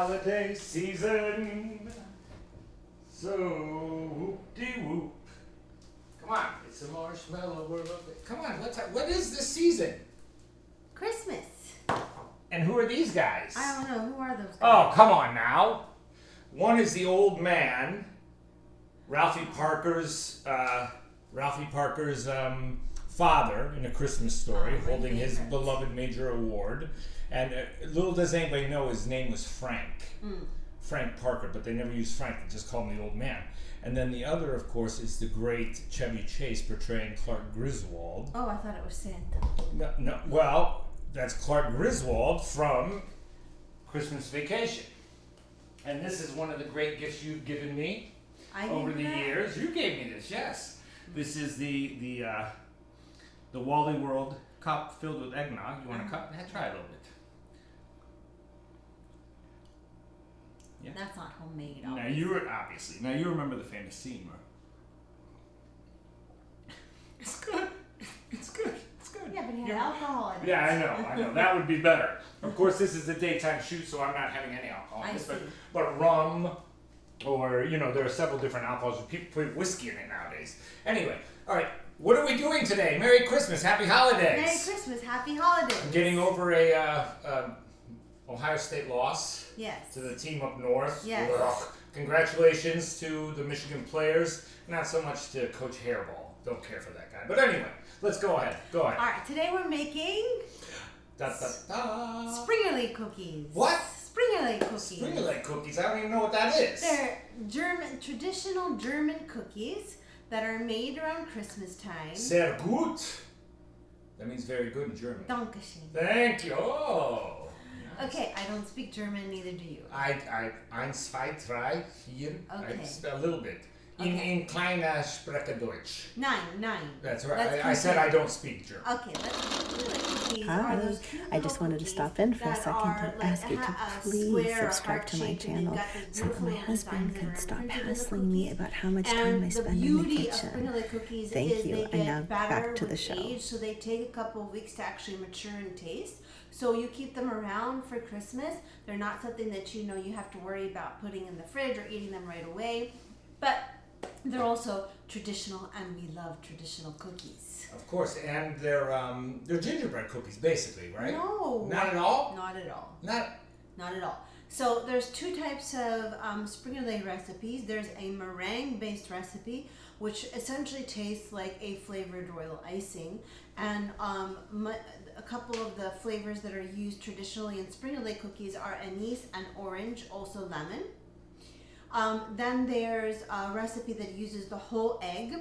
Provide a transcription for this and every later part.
Holiday season, so whoop-de-whoop. Come on, it's a marshmallow world. Come on, what is this season? Christmas. And who are these guys? I don't know. Who are those guys? Oh, come on now. One is the old man, Ralphie Parker's father in A Christmas Story, holding his beloved major award. And little does anybody know his name was Frank. Frank Parker, but they never used Frank, they just called him the old man. And then the other, of course, is the great Chevy Chase portraying Clark Griswold. Oh, I thought it was Santa. No, well, that's Clark Griswold from Christmas Vacation. And this is one of the great gifts you've given me over the years. You gave me this, yes. This is the Wally World cup filled with eggnog. You want a cup? Try a little bit. Yeah. That's not homemade. Now you remember the famous scene, right? It's good. It's good. It's good. Yeah, but you had alcohol in it. Yeah, I know. That would be better. Of course, this is a daytime shoot, so I'm not having any alcohol in this. But rum, or there are several different alcohols. People put whiskey in it nowadays. Anyway, all right. What are we doing today? Merry Christmas, Happy Holidays. Merry Christmas, Happy Holidays. I'm getting over a Ohio State loss. Yes. To the team up north. Yes. Ugh. Congratulations to the Michigan players. Not so much to Coach Hairball. Don't care for that guy. But anyway, let's go ahead. All right, today we're making Springerle cookies. What? Springerle cookies. Springerle cookies. I don't even know what that is. They're traditional German cookies that are made around Christmas time. Sehr gut. That means very good in German. Dankeschön. Thank you. Oh. Okay, I don't speak German, neither do you. Eins, zwei, drei, vier. Okay. A little bit. In kleiner Sprecher Deutsch. Nine. That's right. I said I don't speak German. Okay, let's Hi, I just wanted to stop in for a second and ask you to please subscribe to my channel so that my husband can stop hassling me about how much time I spend in the kitchen. Thank you, and now back to the show. So they take a couple of weeks to actually mature and taste. So you keep them around for Christmas. They're not something that you have to worry about putting in the fridge or eating them right away. But they're also traditional, and we love traditional cookies. Of course, and they're gingerbread cookies, basically, right? No. Not at all? Not at all. Not at all. So there's two types of Springerle recipes. There's a meringue-based recipe, which essentially tastes like a flavored royal icing. And a couple of the flavors that are used traditionally in Springerle cookies are anise and orange, also lemon. Then there's a recipe that uses the whole egg.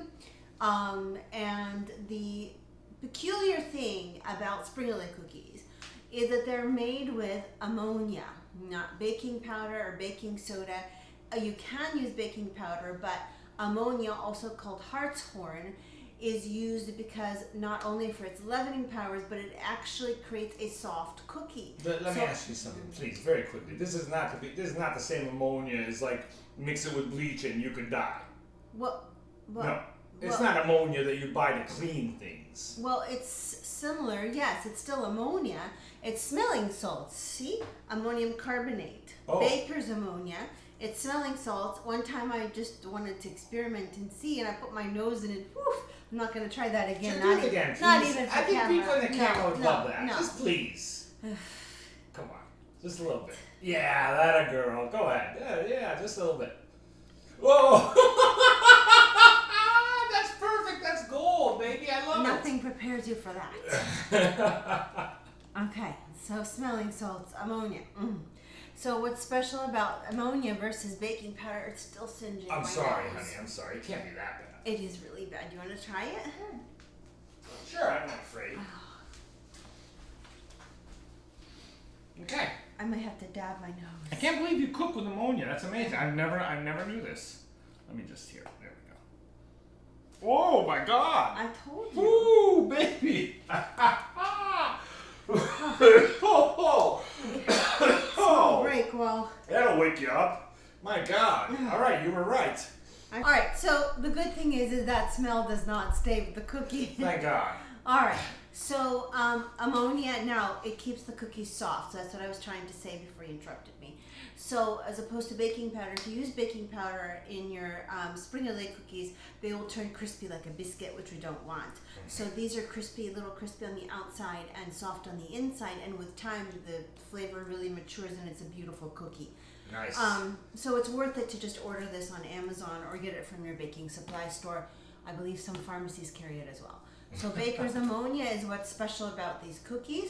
And the peculiar thing about Springerle cookies is that they're made with ammonia, not baking powder or baking soda. You can use baking powder, but ammonia, also called hartshorn, is used because not only for its leavening powers, but it actually creates a soft cookie. Let me ask you something, please, very quickly. This is not the same ammonia as like mix it with bleach and you could die. No, it's not ammonia that you buy to clean things. Well, it's similar. Yes, it's still ammonia. It's smelling salts. See, ammonium carbonate. Baker's ammonia. It's smelling salts. One time I just wanted to experiment and see, and I put my nose in it. Whew, I'm not going to try that again. Do it again, please. Not even for I think camera. people in the camera would love that. No. Just please. Come on. Just a little bit. Yeah, that a girl. Go ahead. Yeah, just a little bit. Whoa! That's perfect. That's gold, baby. I love Nothing prepares you for that. Okay, so smelling salts, ammonia. So what's special about ammonia versus baking powder? It's still singeing. I'm sorry, honey. I'm sorry. It can't be that bad. It is really bad. You want to try it? Sure, I'm not afraid. Okay. I might have to dab my nose. I can't believe you cook with ammonia. That's amazing. I never knew this. Let me just hear it. There we go. Oh my God! I told you. Ooh, baby! Oh, break. Well, that'll wake you up. My God! All right, you were right. All right. So the good thing is that smell does not stay with the cookie. Thank God. All right. So ammonia, now it keeps the cookies soft. So that's what I was trying to say before you interrupted me. So as opposed to baking powder, if you use baking powder in your Springerle cookies, they will turn crispy like a biscuit, which we don't want. So these are crispy, a little crispy on the outside and soft on the inside, and with time the flavor really matures and it's a beautiful cookie. Nice. So it's worth it to just order this on Amazon or get it from your baking supply store. I believe some pharmacies carry it as well. So baker's ammonia is what's special about these cookies.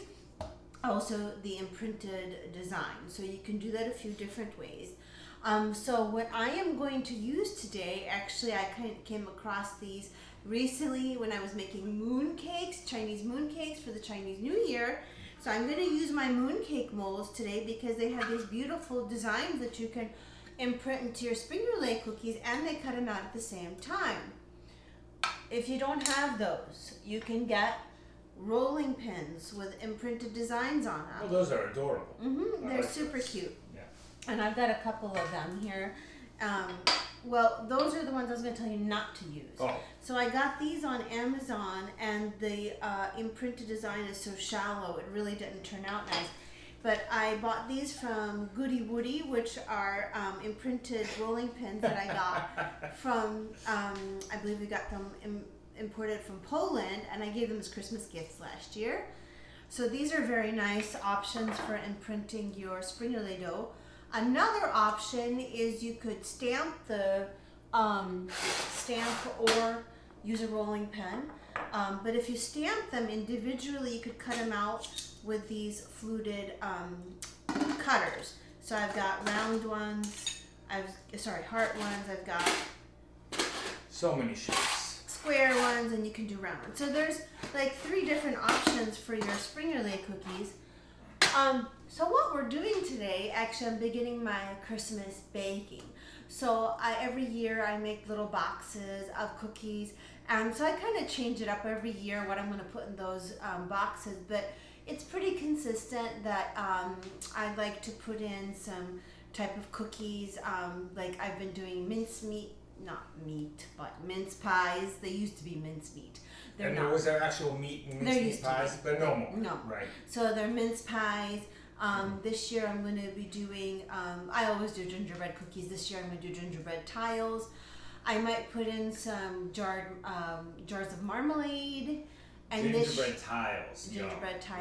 Also the imprinted design. So you can do that a few different ways. So what I am going to use today, actually I came across these recently when I was making mooncakes, Chinese mooncakes for the Chinese New Year. So I'm going to use my mooncake molds today because they have these beautiful designs that you can imprint into your Springerle cookies, and they cut them out at the same time. If you don't have those, you can get rolling pins with imprinted designs on them. Well, those are adorable. They're super cute. Yeah. And I've got a couple of them here. Well, those are the ones I was going to tell you not to use. Oh. So I got these on Amazon, and the imprinted design is so shallow, it really didn't turn out nice. But I bought these from Goody Woody, which are imprinted rolling pins that I got from, I believe we got them imported from Poland, and I gave them as Christmas gifts last year. So these are very nice options for imprinting your Springerle dough. Another option is you could stamp the or use a rolling pen. But if you stamp them individually, you could cut them out with these fluted cutters. So I've got round ones, heart ones, I've got So many shapes. Square ones, and you can do round ones. So there's like 3 different options for your Springerle cookies. So what we're doing today, actually I'm beginning my Christmas baking. So every year I make little boxes of cookies, and so I kind of change it up every year what I'm going to put in those boxes, but it's pretty consistent that I like to put in some type of cookies, like I've been doing mince pies. They used to be mince meat. And was there actual meat in mince meat pies? But no more. No. Right. So they're mince pies. This year I'm going to be doing, I always do gingerbread cookies. This year I'm going to do gingerbread tiles. I might put in some jars of marmalade. And Gingerbread tiles.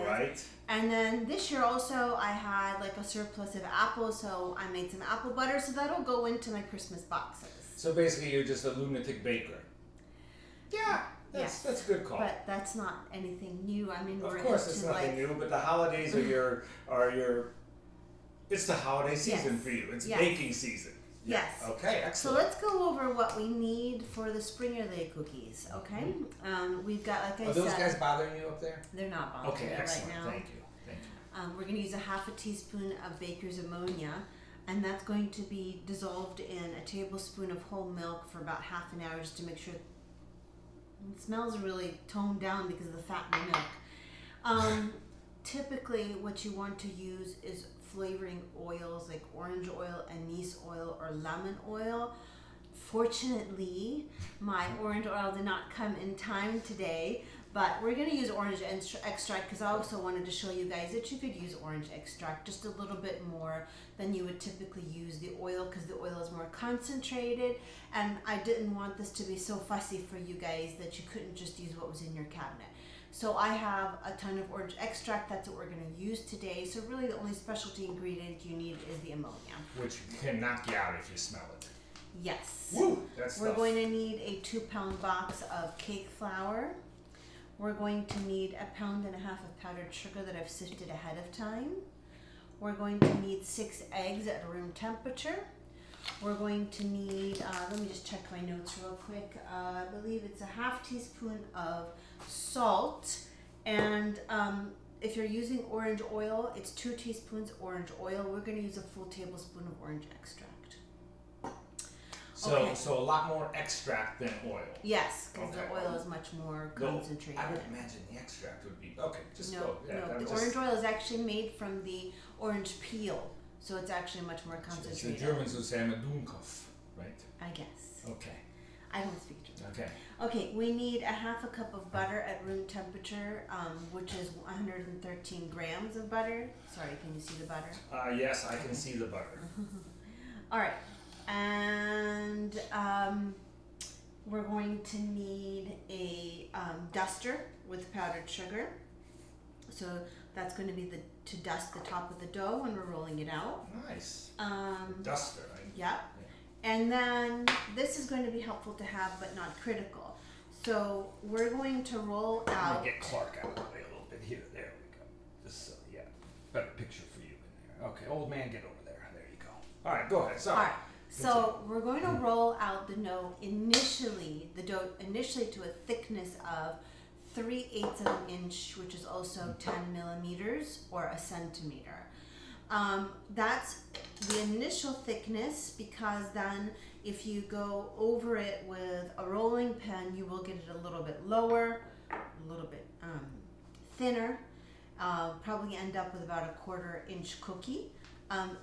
Right. And then this year also I had like a surplus of apples, so I made some apple butter, so that'll go into my Christmas boxes. So basically you're just a lunatic baker. Yeah. That's a good call. But that's not anything new. I mean, of course it's nothing new, but the holidays are your it's the holiday season for you. It's baking season. Yes. Okay, excellent. So let's go over what we need for the Springerle cookies, okay? We've got, like I said... Are those guys bothering you up there? They're not bothering me right now. Thank you. We're going to use a half a teaspoon of baker's ammonia, and that's going to be dissolved in a tablespoon of whole milk for about half an hour just to make sure it smells really toned down because of the fat in the milk. Typically, what you want to use is flavoring oils like orange oil, anise oil, or lemon oil. Fortunately, my orange oil did not come in time today, but we're going to use orange extract because I also wanted to show you guys that you could use orange extract just a little bit more than you would typically use the oil because the oil is more concentrated, and I didn't want this to be so fussy for you guys that you couldn't just use what was in your cabinet. So I have a ton of orange extract. That's what we're going to use today. So really the only specialty ingredient you need is the ammonia. Which can knock you out if you smell it. Yes. Woo! That's We're going to need a 2-pound box of cake flour. We're going to need 1.5 pounds of powdered sugar that I've sifted ahead of time. We're going to need 6 eggs at room temperature. We're going to need, let me just check my notes real quick. I believe it's a half teaspoon of salt. And if you're using orange oil, it's 2 teaspoons orange oil. We're going to use a full tablespoon of orange extract. So a lot more extract than oil. Yes, because the oil is much more concentrated. I would imagine the extract would be, okay, just no, go. Yeah, no, the orange oil is actually made from the orange peel. So it's actually much more concentrated. The Germans would say I'm a Dummkopf, right? I guess. Okay. I don't speak German. Okay. Okay, we need a half a cup of butter at room temperature, which is 113 grams of butter. Sorry, can you see the butter? Yes, I can see the butter. All right, and we're going to need a duster with powdered sugar. So that's going to be to dust the top of the dough when we're rolling it out. Nice. Duster, right? Yeah. And then this is going to be helpful to have, but not critical. So we're going to roll out. I'm gonna get Clark out of the way a little bit here. There we go. Just so, yeah. Better picture for you in there. Okay, old man, get over there. There you go. All right, go ahead. Sorry. All right. So we're going to roll out the dough initially to a thickness of 3/8 of an inch, which is also 10 millimeters or a centimeter. That's the initial thickness, because then if you go over it with a rolling pin, you will get it a little bit lower, a little bit thinner, probably end up with about a 1/4 inch cookie.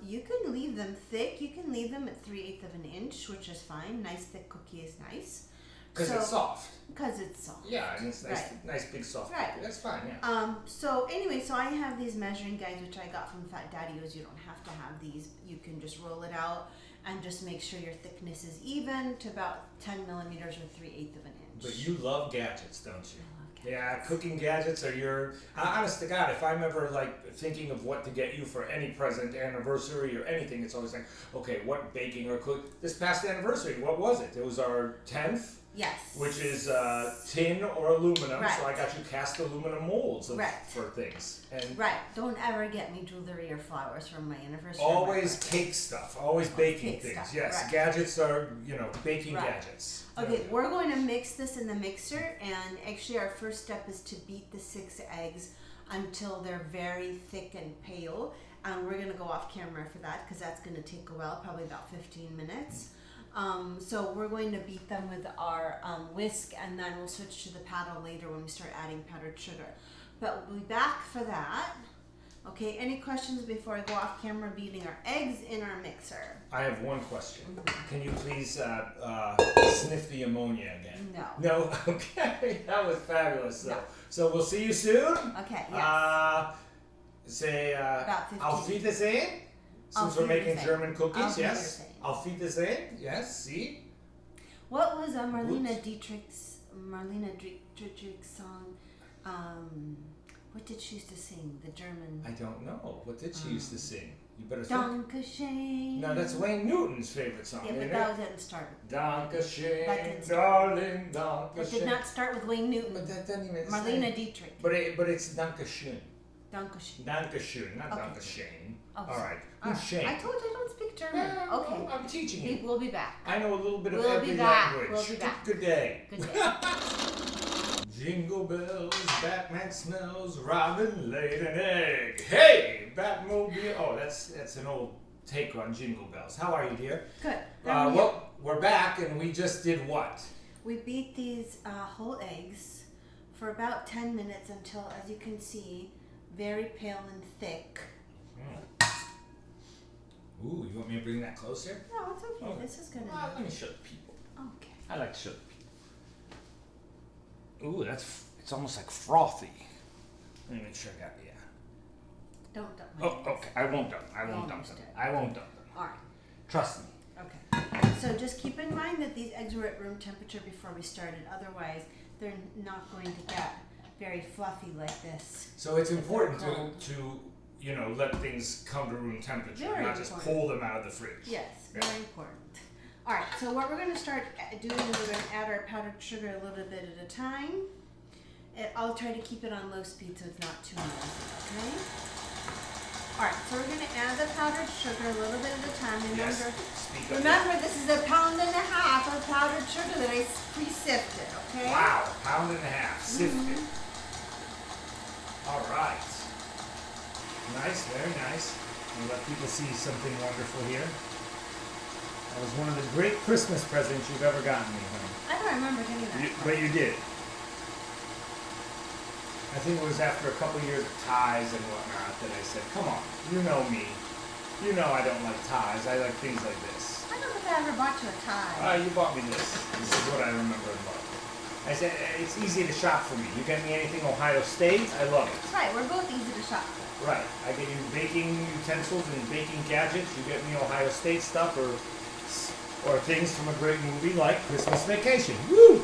You can leave them thick. You can leave them at 3/8 of an inch, which is fine. Nice thick cookie is nice. Because it's soft. Because it's soft. Yeah, and it's nice, Right. nice big soft Right. cookie. That's fine, yeah. So anyway, so I have these measuring guides, which I got from Fat Daddy-O's. You don't have to have these. You can just roll it out and just make sure your thickness is even to about 10 millimeters or 3/8 of an inch. But you love gadgets, don't you? I love gadgets. Yeah, cooking gadgets are your. Honest to God, if I'm ever like thinking of what to get you for any present, anniversary or anything, it's always like, okay, what baking or cook? This past anniversary, what was it? It was our 10th. Yes. Which is tin or aluminum, Right. so I got you cast aluminum molds Right. for things. And Right. Don't ever get me jewelry or flowers from my anniversary. always cake stuff, always baking cake things. stuff, Yes, right. gadgets are, baking Right. gadgets. Okay, we're going to mix this in the mixer, and actually our first step is to beat the 6 eggs until they're very thick and pale. And we're going to go off camera for that, because that's going to take a while, probably about 15 minutes. So we're going to beat them with our whisk, and then we'll switch to the paddle later when we start adding powdered sugar. But we'll be back for that. Okay, any questions before I go off camera beating our eggs in our mixer? I have one question. Can you please sniff the ammonia again? No. No? Okay, that was fabulous. No. So we'll see you soon. Okay, yes. Say, About 15. Auf Wiedersehen. Since we're Auf making Wiedersehen. German cookies, Auf yes. Wiedersehen. Auf Wiedersehen, yes, see? What was Marlene Dietrich's song? What did she used to sing? The German. I don't know. What did she used to sing? You better think. Dankeschön. No, that's Wayne Newton's favorite song. Yeah, but isn't that it? didn't start with. Dankeschön, That didn't start. darling, Dankeschön. That did not start with Wayne Newton. But that doesn't even. Marlene Dietrich. But it's Dankeschön. Dankeschön. Dankeschön, not Okay. Dankeschön. Oh, All right. All Who's right. Shane? I told you I don't speak German. Okay. I'm teaching you. We'll be back. I know a little bit of We'll every be back. language. We'll be back. Good day. Good day. Jingle bells, Batman smells, Robin laid an egg. Hey, Batmobile. Oh, that's an old take on Jingle Bells. How are you, dear? Good. Well, we're back, and we just did what? We beat these whole eggs for about 10 minutes until, as you can see, very pale and thick. Ooh, you want me to bring that closer? No, it's okay. Okay. This is gonna. Well, let me show the people. Okay. I like to show the people. Ooh, it's almost like frothy. Let me make sure I got the. Don't dump my Oh, eggs. okay. I won't dump. I won't dump Almost them. did. I won't dump them. All right. Trust me. Okay. So just keep in mind that these eggs were at room temperature before we started. Otherwise, they're not going to get very fluffy like this. So it's important cold. to let things come to room temperature, Very not just important. pull them out of the fridge. Yes, Yeah. very important. All right. So what we're going to start doing is we're going to add our powdered sugar a little bit at a time. I'll try to keep it on low speed so it's not too noisy. Okay. All right. So we're going to add the powdered sugar a little bit at a time. Yes. Remember. Speak up. Remember, this is 1.5 pounds of powdered sugar that I pre-sifted, okay? Wow, 1.5 pounds, sifted. All right. Nice, very nice. I'll let people see something wonderful here. That was one of the great Christmas presents you've ever gotten me, honey. I don't remember getting that. But you did. I think it was after a couple years of ties and whatnot that I said, come on, you know me. You know I don't like ties. I like things like this. I know the if I ever bought you a tie. You bought me this. This is what I remember about. I said, it's easy to shop for me. You get me anything Ohio State, I love it. Right, we're both easy to shop for. Right. I get you baking utensils and baking gadgets. You get me Ohio State stuff or things from a great movie like Christmas Vacation. Woo!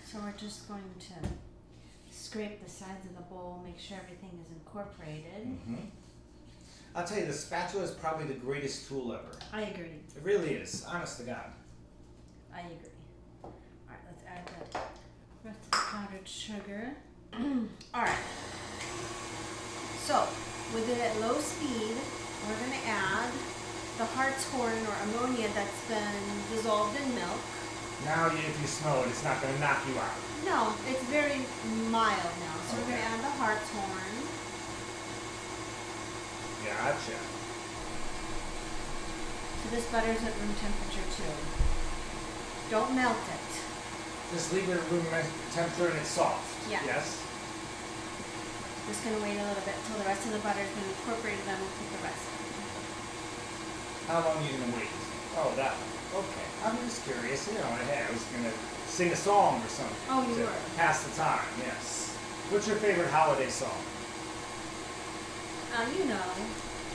So we're just going to scrape the sides of the bowl, make sure everything is incorporated. Mm-hmm. I'll tell you, the spatula is probably the greatest tool ever. I agree. It really is, honest to God. I agree. Alright, let's add the rest of the powdered sugar. Alright. So, with it at low speed, we're going to add the hartshorn or ammonia that's been dissolved in milk. Now, if you smell it, it's not going to knock you out. No, it's very mild now. So we're going to add the hartshorn. Gotcha. So this butter's at room temperature too. Don't melt it. Just leave it at room temperature and it's soft. Yeah. Yes? Just going to wait a little bit until the rest of the butter's been incorporated, then we'll put the rest in. How long are you going to wait? Oh, that one. Okay. I'm just curious. You know, I was going to sing a song or something. Oh, you to were. pass the time, yes. What's your favorite holiday song? You know.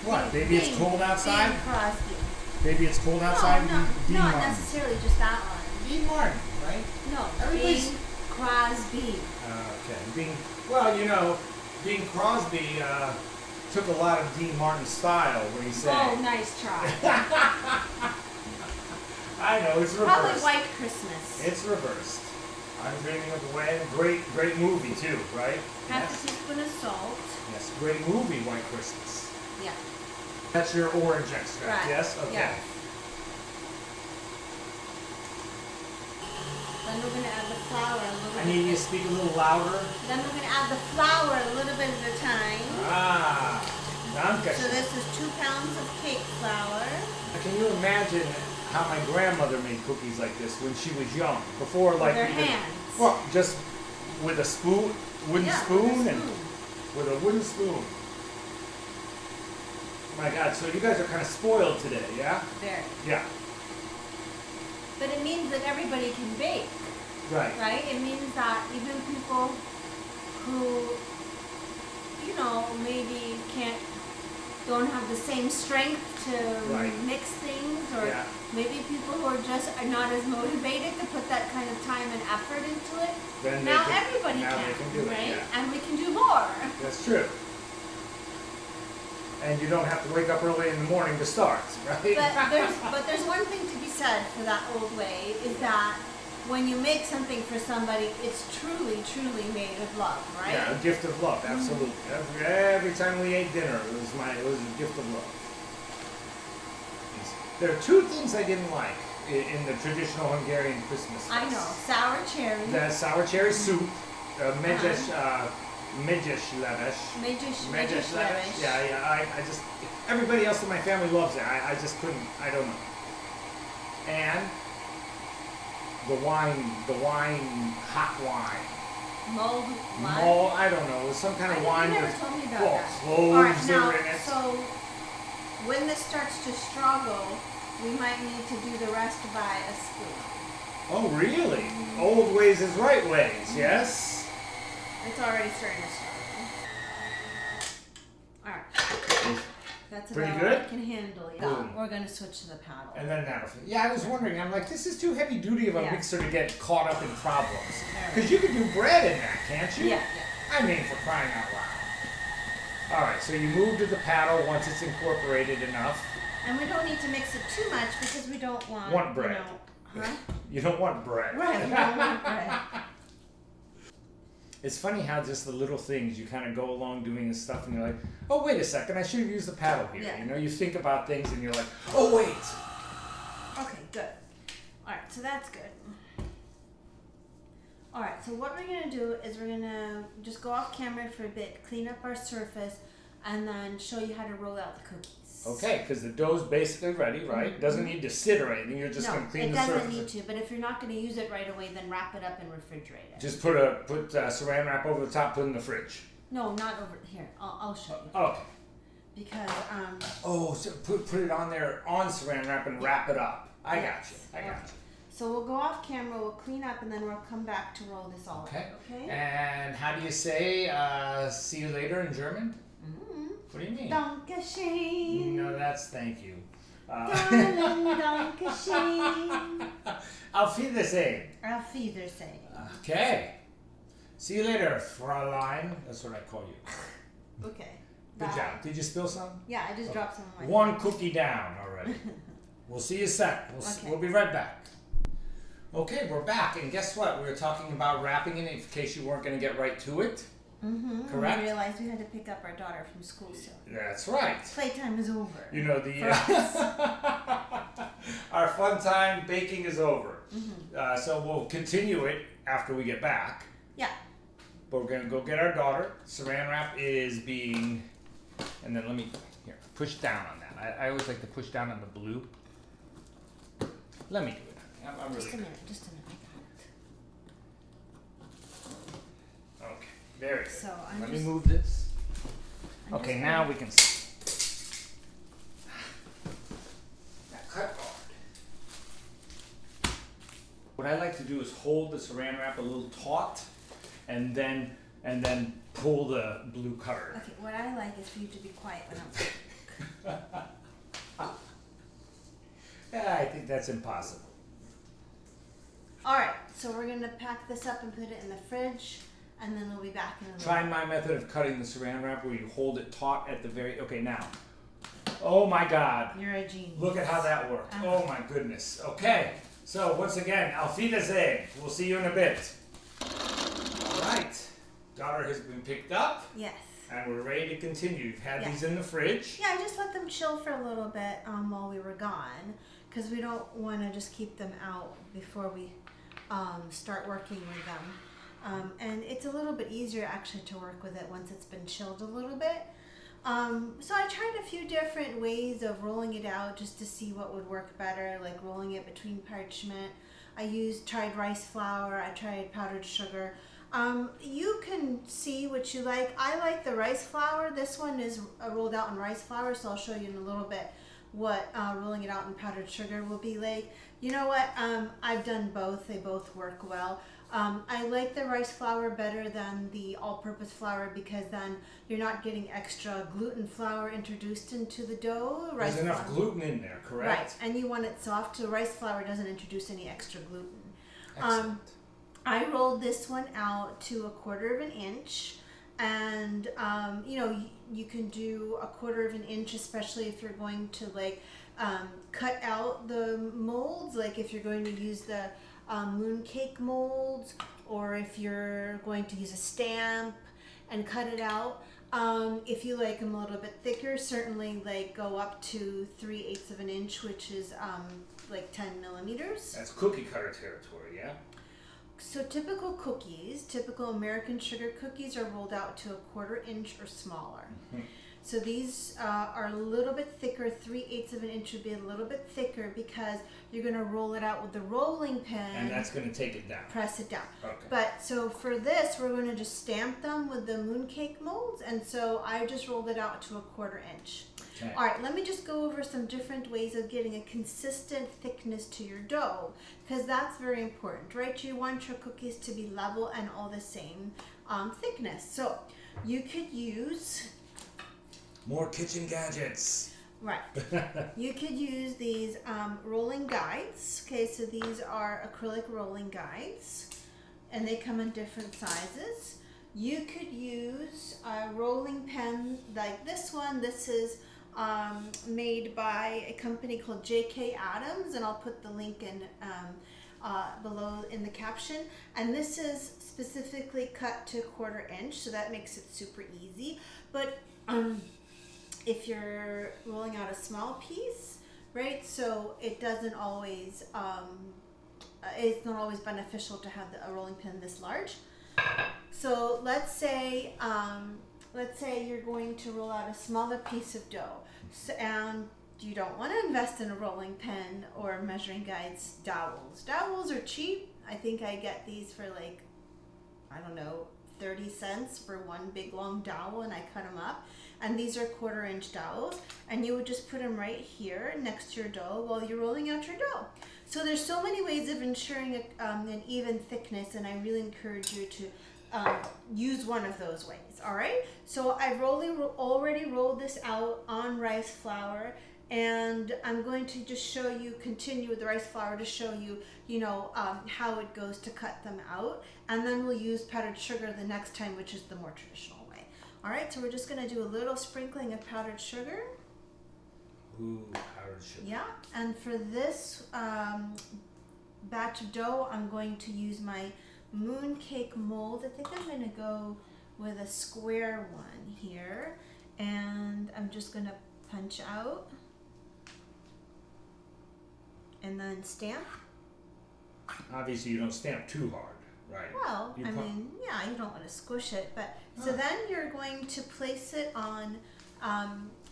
What? Baby, it's cold outside? Bing Crosby. Baby, it's cold outside? No, Dean not Martin. necessarily just that one. Dean Martin, right? No, Everybody's- Bing Crosby. Okay. Well, you know, Bing Crosby took a lot of Dean Martin's style when he sang. Oh, nice try. I know, it's reversed. Probably White Christmas. It's reversed. I'm Dreaming of the Wedding. Great movie too, right? Half a teaspoon of salt. Yes, great movie, White Christmas. Yeah. That's your orange extract, Right. yes? Okay. Yeah. Then we're going to add the flour a little bit. I need you to speak a little louder. Then we're going to add the flour a little bit at a time. Ah, danke. So this is 2 pounds of cake flour. Can you imagine how my grandmother made cookies like this when she was young? Before, like, With her even- hands. Well, just with a spoon, wooden spoon, and with a wooden spoon. My God, so you guys are kind of spoiled today, yeah? Very. Yeah. But it means that everybody can bake, Right. right? It means that even people who, you know, maybe don't have the same strength to Right. mix things, or Yeah. maybe people who are not as motivated to put that kind of time and effort into it. Then Now they can, everybody now can, they can do right? it, yeah. And we can do more. That's true. And you don't have to wake up early in the morning to start, right? But there's one thing to be said for that old way, is that when you make something for somebody, it's truly, truly made with love, right? Yeah, a gift of love, absolutely. Every time we ate dinner, it was a gift of love. There are two things I didn't like in the traditional Hungarian Christmas fest. I know, sour cherry. The sour cherry soup, medjes leves. Medjes leves. Yeah, I just, everybody else in my family loves it. I just couldn't, I don't know. And the wine, hot wine. Mulled wine? Mull, I don't know, it was some kind of wine You never with told me about that. cloves All right, that now, were in it. so when this starts to struggle, we might need to do the rest by a spoon. Oh, really? Old ways is right ways, yes? It's already starting to struggle. All right. That's Pretty about good? all I can handle. Yeah. Boom. We're going to switch to the paddle. And then now, yeah, I was wondering, I'm like, this is too heavy duty of a Yeah. mixer to get caught up in problems. There we Because you could do bread in that, can't you? Yeah, I mean, for crying out loud. All right, so you move to the paddle once it's incorporated enough. And we don't need to mix it too much because we don't want, Want bread. You know, huh? You don't want bread. Right, we don't want bread. It's funny how just the little things, you kind of go along doing this stuff and you're like, oh, wait a second, I should have used the paddle here. Yeah. You know, you think about things and you're like, oh, wait. Okay, good. All right, so that's good. All right, so what we're going to do is we're going to just go off camera for a bit, clean up our surface, and then show you how to roll out the cookies. Okay, because the dough's basically ready, right? It doesn't need to sit or anything. You're just no, going to clean it the doesn't surface. need to, but if you're not going to use it right away, then wrap it up and refrigerate it. Just put Saran wrap over the top, put it in the fridge. No, not over here. I'll show you. Okay. because Oh, so put it on there on Saran wrap and wrap it up. I got you. So we'll go off camera, we'll clean up, and then we'll come back to roll this all Okay. out. Okay. And how do you say see you later in German? What do you mean? Dankeschön. No, that's thank you. Dankeschön. Auf Wiedersehen. Auf Wiedersehen. Okay. See you later, Fräulein. That's what I call you. Okay. Good job. Did you spill some? Yeah, I just dropped some of my One cookie down already. We'll see you sec. We'll be right back. Okay, we're back. And guess what? We were talking about wrapping it in case you weren't going to get right to it. Correct? We realized we had to pick up our daughter from school soon. That's right. Playtime is over. You know, our fun time baking is over. So we'll continue it after we get back. Yeah. But we're going to go get our daughter. Saran wrap is being, and then let me, here, push down on that. I always like to push down on the blue. Let me do it. I'm really Just a minute, I got it. Okay, very good. So Let me move this. Okay, now we can see. Now cut guard. What I like to do is hold the Saran wrap a little taut, and then pull the blue cutter. Okay, what I like is for you to be quiet when I'm Yeah, I think that's impossible. Alright, so we're going to pack this up and put it in the fridge, and then we'll be back in a little Try my method of cutting the Saran wrap where you hold it taut at the very, okay, now. Oh my God. You're a genius. Look at how that worked. Oh my goodness. Okay, so once again, Auf Wiedersehen. We'll see you in a bit. All right, daughter has been picked up. Yes. And we're ready to continue. You've had these in the fridge. Yeah, I just let them chill for a little bit while we were gone, because we don't want to just keep them out before we start working with them. And it's a little bit easier actually to work with it once it's been chilled a little bit. So I tried a few different ways of rolling it out just to see what would work better, like rolling it between parchment. I tried rice flour, I tried powdered sugar. You can see what you like. I like the rice flour. This one is rolled out in rice flour, so I'll show you in a little bit what rolling it out in powdered sugar will be like. You know what? I've done both. They both work well. I like the rice flour better than the all-purpose flour because then you're not getting extra gluten flour introduced into the dough. There's enough gluten in there, correct? Right, and you want it soft, so rice flour doesn't introduce any extra gluten. Excellent. I rolled this one out to 1/4 inch, and you know, you can do 1/4 inch, especially if you're going to like cut out the molds, like if you're going to use the mooncake molds, or if you're going to use a stamp and cut it out. If you like them a little bit thicker, certainly like go up to 3/8 inch, which is like 10 millimeters. That's cookie cutter territory, yeah? So typical cookies, typical American sugar cookies are rolled out to 1/4 inch or smaller. So these are a little bit thicker. 3/8 inch would be a little bit thicker because you're going to roll it out with the rolling pin. And that's going to take it down. Press it down. Okay. But so for this, we're going to just stamp them with the mooncake molds. And so I just rolled it out to 1/4 inch. Okay. All right, let me just go over some different ways of getting a consistent thickness to your dough, because that's very important, right? You want your cookies to be level and all the same thickness. So you could use... More kitchen gadgets. Right. You could use these rolling guides. Okay, so these are acrylic rolling guides, and they come in different sizes. You could use a rolling pen like this one. This is made by a company called J.K. Adams, and I'll put the link in below in the caption. And this is specifically cut to 1/4 inch, so that makes it super easy. But if you're rolling out a small piece, right, so it doesn't always, it's not always beneficial to have a rolling pin this large. So let's say you're going to roll out a smaller piece of dough, and you don't want to invest in a rolling pin or measuring guides. Dowels are cheap. I think I get these for like, I don't know, 30 cents for one big long dowel, and I cut them up. and these are 1/4 inch dowels, and you would just put them right here next to your dough while you're rolling out your dough. So there's so many ways of ensuring an even thickness, and I really encourage you to use one of those ways. All right, so I've already rolled this out on rice flour, and I'm going to just continue with the rice flour to show you, how it goes to cut them out, and then we'll use powdered sugar the next time, which is the more traditional way. All right, so we're just going to do a little sprinkling of powdered sugar. Ooh, powdered sugar. Yeah, and for this batch of dough, I'm going to use my mooncake mold. I think I'm going to go with a square one here, and I'm just going to punch out and then stamp. Obviously, you don't stamp too hard, right? Well, you don't want to squish it, but so then you're going to place it on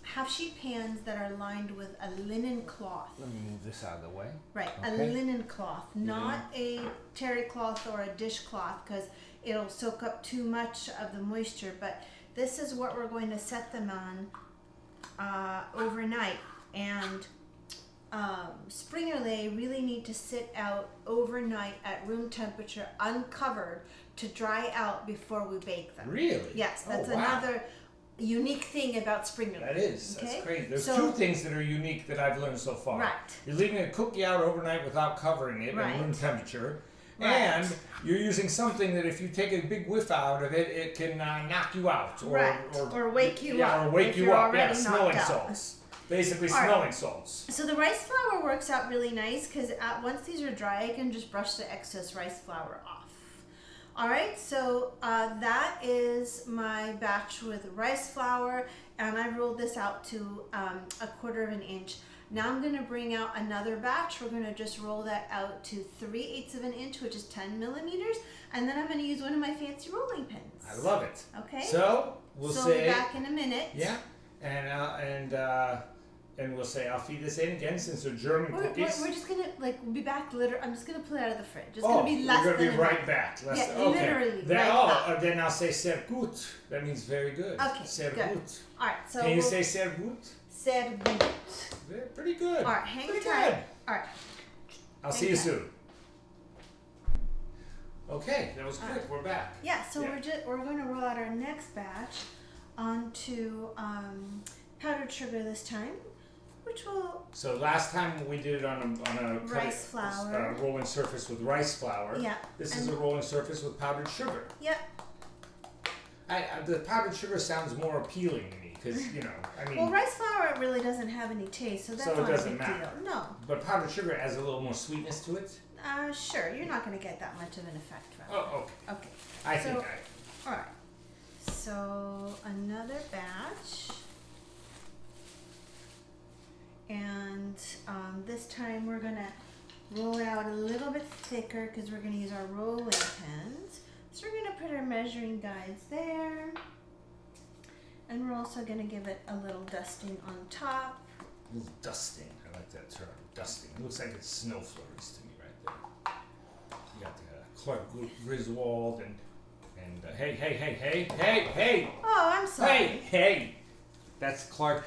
half-sheet pans that are lined with a linen cloth. Let me move this out of the way. Right, okay. A linen cloth, not a terry cloth or a dishcloth, because it'll soak up too much of the moisture. But this is what we're going to set them on overnight. And Springerle really need to sit out overnight at room temperature, uncovered, to dry out before we bake them. Really? Yes, that's wow. another unique thing about Springerle. That is. Okay? That's crazy. There's two things that are unique that I've learned so far. Right. You're leaving a cookie out overnight without covering it at room temperature. Right. And you're using something that if you take a big whiff out of it, it can knock you out. Or wake you up. Or wake you up. Yeah, smelling salts. Basically smelling salts. So the rice flour works out really nice because once these are dry, I can just brush the excess rice flour off. All right, so that is my batch with rice flour, and I rolled this out to 1/4 inch. Now I'm going to bring out another batch. We're going to just roll that out to 3/8 inch, which is 10 millimeters, and then I'm going to use one of my fancy rolling pins. I love it. Okay. So we'll say. Be back in a minute. Yeah, and we'll say I'll feed this in again since they're German cookies. We're just gonna be back later. I'm just gonna pull it out of the fridge. It's gonna be less we're gonna than be right back. Literally. Then I'll say sehr gut. That means very good. Okay. Sehr good. gut. All right. So can you say sehr gut? Sehr gut. Pretty good. All right. Hang pretty tight. Good. All right. I'll see you soon. Okay, that was quick. Right. We're back. Yeah. So we're going to roll out our next batch onto powdered sugar this time. So last time we did it on a rice flour, rolling surface with rice flour. Yeah. This is a rolling surface with powdered sugar. Yep. The powdered sugar sounds more appealing to me because Well, rice flour really doesn't have any taste, so that's not a big deal. No. But powdered sugar adds a little more sweetness to it. Sure. You're not going to get that much of an effect from it. Oh, okay. Okay. All right. So another batch. And this time we're going to roll it out a little bit thicker because we're going to use our rolling pins. So we're going to put our measuring guides there. And we're also going to give it a little dusting on top. A little dusting. I like that term, dusting. It looks like it's snow flurries to me right there. You got the Clark Griswold and hey. Oh, I'm sorry. Hey. That's Clark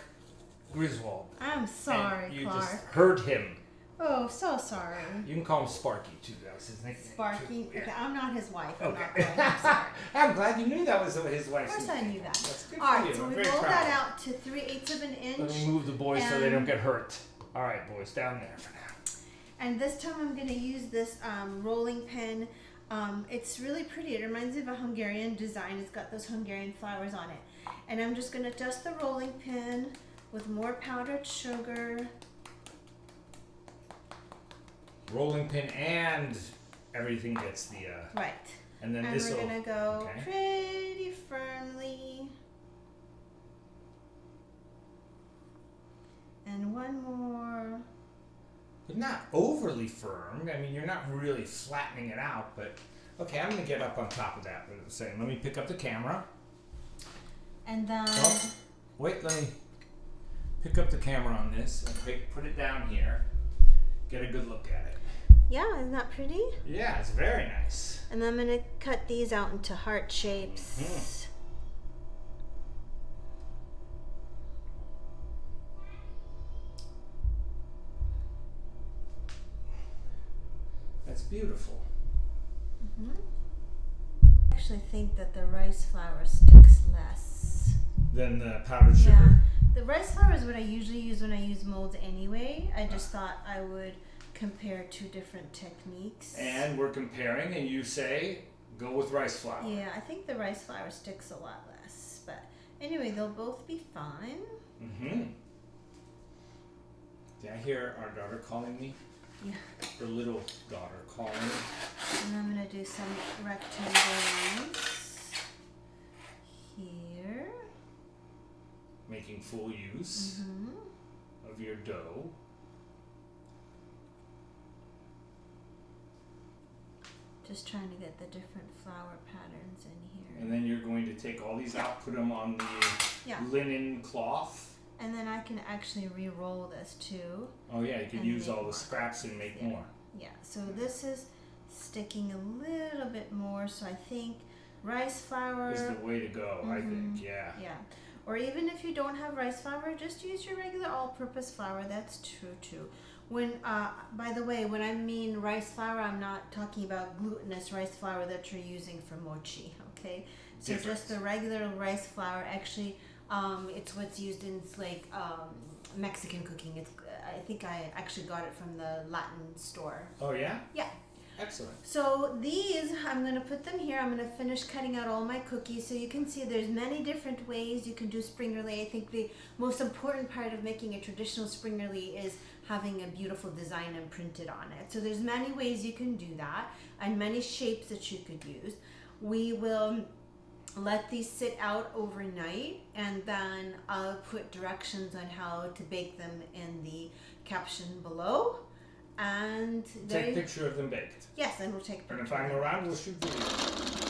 Griswold. I'm sorry, and you Clark. just hurt him. Oh, so sorry. You can call him Sparky too. That was his nickname. Sparky? Yeah. Okay, I'm not his wife. Okay. I'm sorry. I'm glad you knew that was his wife's Of course I knew that. That's good All for right, you. so I'm we very roll proud. that out to 3/8 inch. Let me move the boys so they don't get hurt. All right, boys, down there for now. And this time I'm going to use this rolling pin. It's really pretty. It reminds me of a Hungarian design. It's got those Hungarian flowers on it. And I'm just going to dust the rolling pin with more powdered sugar. Rolling pin and everything gets the right. And then and this we're gonna go pretty firmly. And one more. But not overly firm. I mean, you're not really flattening it out, but okay, I'm gonna get up on top of that. Let me pick up the camera. And then wait, let me pick up the camera on this and put it down here. Get a good look at it. Yeah, isn't that pretty? Yeah, it's very nice. And then I'm going to cut these out into heart shapes. beautiful. I actually think that the rice flour sticks less Then the powdered sugar. Yeah, the rice flour is what I usually use when I use molds anyway. I just thought I would compare two different techniques. And we're comparing, and you say go with rice flour. Yeah, I think the rice flour sticks a lot less, but anyway, they'll both be fine. Did I hear our daughter calling me? Yeah. Her little daughter calling me. And I'm gonna do some rectangle lines here. Making full use of your dough. Just trying to get the different flower patterns in here. And then you're going to take all these out, put them on the linen cloth. And then I can actually re-roll this too. Oh yeah, you could use all the scraps and make more. Yeah, so this is sticking a little bit more, so I think rice flour is the way to go, I think, yeah. Yeah, or even if you don't have rice flour, just use your regular all-purpose flour. That's true too. When, by the way, when I mean rice flour, I'm not talking about glutinous rice flour that you're using for mochi, okay? So just the regular rice flour, actually, it's what's used in like Mexican cooking. It's I think I actually got it from the Latin store. Oh yeah? Yeah. Excellent. So these, I'm going to put them here. I'm going to finish cutting out all my cookies. So you can see there's many different ways you can do Springerle. I think the most important part of making a traditional Springerle is having a beautiful design imprinted on it. So there's many ways you can do that and many shapes that you could use. We will let these sit out overnight, and then I'll put directions on how to bake them in the caption below. And take a picture of them baked. Yes, and we'll take a picture. And if I'm around, we'll shoot video.